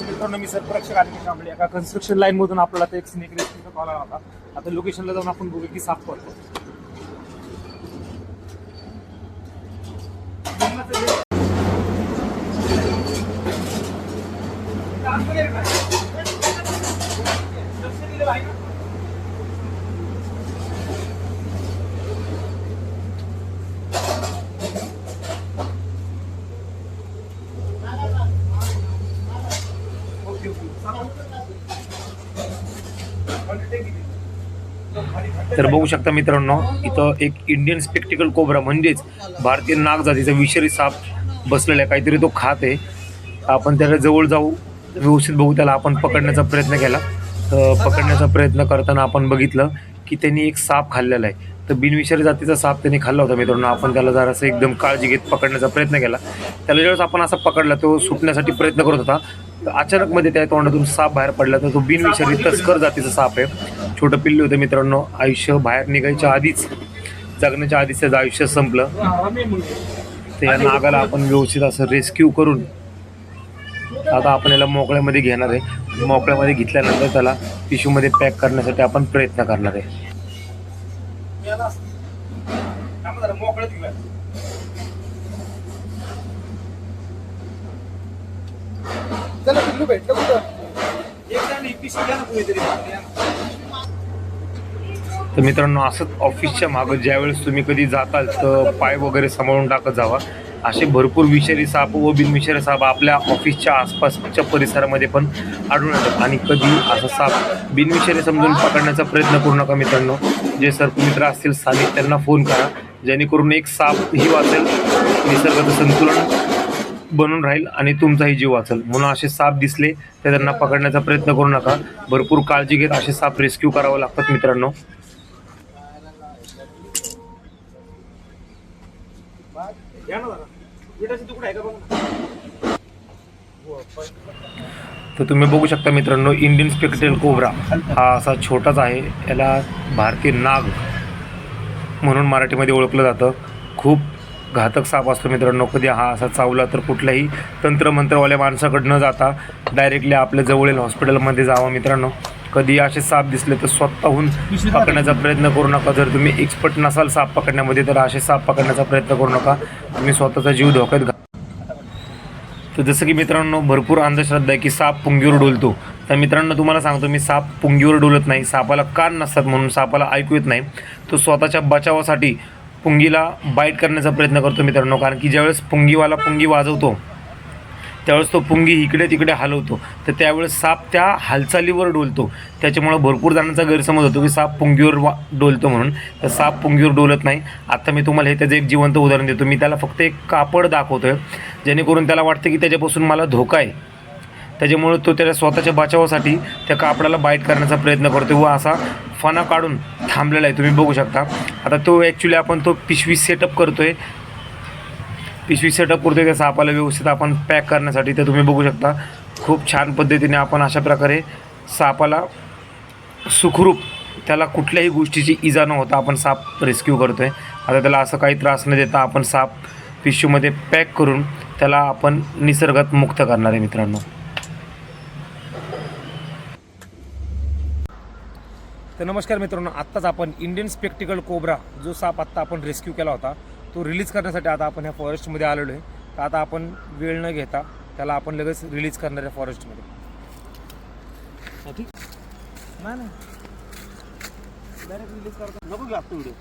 मित्रांनो मी सर्परक्षक आर्मी कांबळे एका construction line मधून आपल्याला ते एक स्नेक रेस्क्यूचा कॉल आला होता. आता लोकेशनला जाऊन आपण बघू की साफ करतो. तर बघू शकता मित्रांनो, इथं एक इंडियन स्पेक्टिकल कोब्रा म्हणजेच भारतीय नाग जातीचा विषारी साप बसलेला आहे. काहीतरी तो खात आहे. आपण त्याला जवळ जाऊ, व्यवस्थित बघू. त्याला आपण पकडण्याचा प्रयत्न केला. तर पकडण्याचा प्रयत्न करताना आपण बघितलं की त्यांनी एक साप खाल्लेला आहे. तर बिनविषारी जातीचा साप त्यांनी खाल्ला होता मित्रांनो. आपण त्याला जरासं एकदम काळजी घेत पकडण्याचा प्रयत्न केला. त्याला ज्यावेळेस आपण असा पकडला, तो सुटण्यासाठी प्रयत्न करत होता. तर अचानक मध्ये त्या तोंडातून साप बाहेर पडला. तर तो बिनविषारी तस्कर जातीचा साप आहे. छोटं पिल्लू होतं मित्रांनो. आयुष्य बाहेर निघायच्या आधीच, जगण्याच्या आधीच त्याचं आयुष्य संपलं. तर या नागाला आपण व्यवस्थित असं रेस्क्यू करून आता आपण याला मोकळ्यामध्ये घेणार आहे. मोकळ्यामध्ये घेतल्यानंतर त्याला पिशूमध्ये पॅक करण्यासाठी आपण प्रयत्न करणार आहे. तर मित्रांनो, असंच ऑफिसच्या मागं ज्यावेळेस तुम्ही कधी जाताल तर पाय वगैरे सांभाळून टाकत जावा. असे भरपूर विषारी साप व बिनविषारी साप आपल्या ऑफिसच्या आसपासच्या परिसरामध्ये पण आढळून येतात. आणि कधी असा साप बिनविषारी समजून पकडण्याचा प्रयत्न करू नका मित्रांनो. जे सर्पमित्र असतील स्थानिक त्यांना फोन करा, जेणेकरून एक साप ही वाचेल, निसर्गाचं संतुलन बनून राहील आणि तुमचाही जीव वाचेल. म्हणून असे साप दिसले तर त्यांना पकडण्याचा प्रयत्न करू नका. भरपूर काळजी घेत असे साप रेस्क्यू करावं लागतात मित्रांनो. तर तुम्ही बघू शकता मित्रांनो, इंडियन स्पेक्टिकल कोब्रा हा असा छोटाच आहे. याला भारतीय नाग म्हणून मराठीमध्ये ओळखलं जातं. खूप घातक साप असतो मित्रांनो. कधी हा असा चावला तर कुठल्याही तंत्रमंत्रवाल्या माणसाकडे न जाता डायरेक्टली आपल्या जवळील हॉस्पिटलमध्ये जावं मित्रांनो. कधी असे साप दिसले तर स्वतःहून पकडण्याचा प्रयत्न करू नका. जर तुम्ही एक्सपर्ट नसाल साप पकडण्यामध्ये तर असे साप पकडण्याचा प्रयत्न करू नका. तुम्ही स्वतःचा जीव धोक्यात घाला. तर जसं की मित्रांनो, भरपूर अंधश्रद्धा आहे की साप पुंगीवर डोलतो. तर मित्रांनो, तुम्हाला सांगतो मी, साप पुंगीवर डोलत नाही. सापाला कान नसतात म्हणून सापाला ऐकू येत नाही. तो स्वतःच्या बचावासाठी पुंगीला बाईट करण्याचा प्रयत्न करतो मित्रांनो. कारण की ज्यावेळेस पुंगीवाला पुंगी वाजवतो त्यावेळेस तो पुंगी इकडे तिकडे हलवतो. तर त्यावेळेस साप त्या हालचालीवर डोलतो. त्याच्यामुळं भरपूर जणांचा गैरसमज होतो की साप पुंगीवर डोलतो म्हणून. तर साप पुंगीवर डोलत नाही. आता मी तुम्हाला हे त्याचं एक जिवंत उदाहरण देतो. मी त्याला फक्त एक कापड दाखवतो आहे, जेणेकरून त्याला वाटतं की त्याच्यापासून मला धोका आहे. त्याच्यामुळे तो त्याच्या स्वतःच्या बचावासाठी त्या कापडाला बाईट करण्याचा प्रयत्न करतो व असा फणा काढून थांबलेला आहे. तुम्ही बघू शकता. आता तो ॲक्च्युली आपण तो पिशवी सेटअप करतो आहे. त्या सापाला व्यवस्थित आपण पॅक करण्यासाठी. तर तुम्ही बघू शकता खूप छान पद्धतीने आपण अशा प्रकारे सापाला सुखरूप, त्याला कुठल्याही गोष्टीची इजा न होता आपण साप रेस्क्यू करतो आहे. आता त्याला असं काही त्रास न देता आपण साप पिशवीमध्ये पॅक करून त्याला आपण निसर्गात मुक्त करणार आहे मित्रांनो. तर नमस्कार मित्रांनो, आत्ताच आपण इंडियन स्पेक्टिकल कोब्रा जो साप आत्ता आपण रेस्क्यू केला होता तो रिलीज करण्यासाठी आता आपण ह्या फॉरेस्टमध्ये आलेलो आहे. तर आता आपण वेळ न घेता त्याला आपण लगेच रिलीज करणार आहे फॉरेस्टमध्ये. ठीक नाही डायरेक्ट रिलीज करतो. नको घ्या व्हिडिओ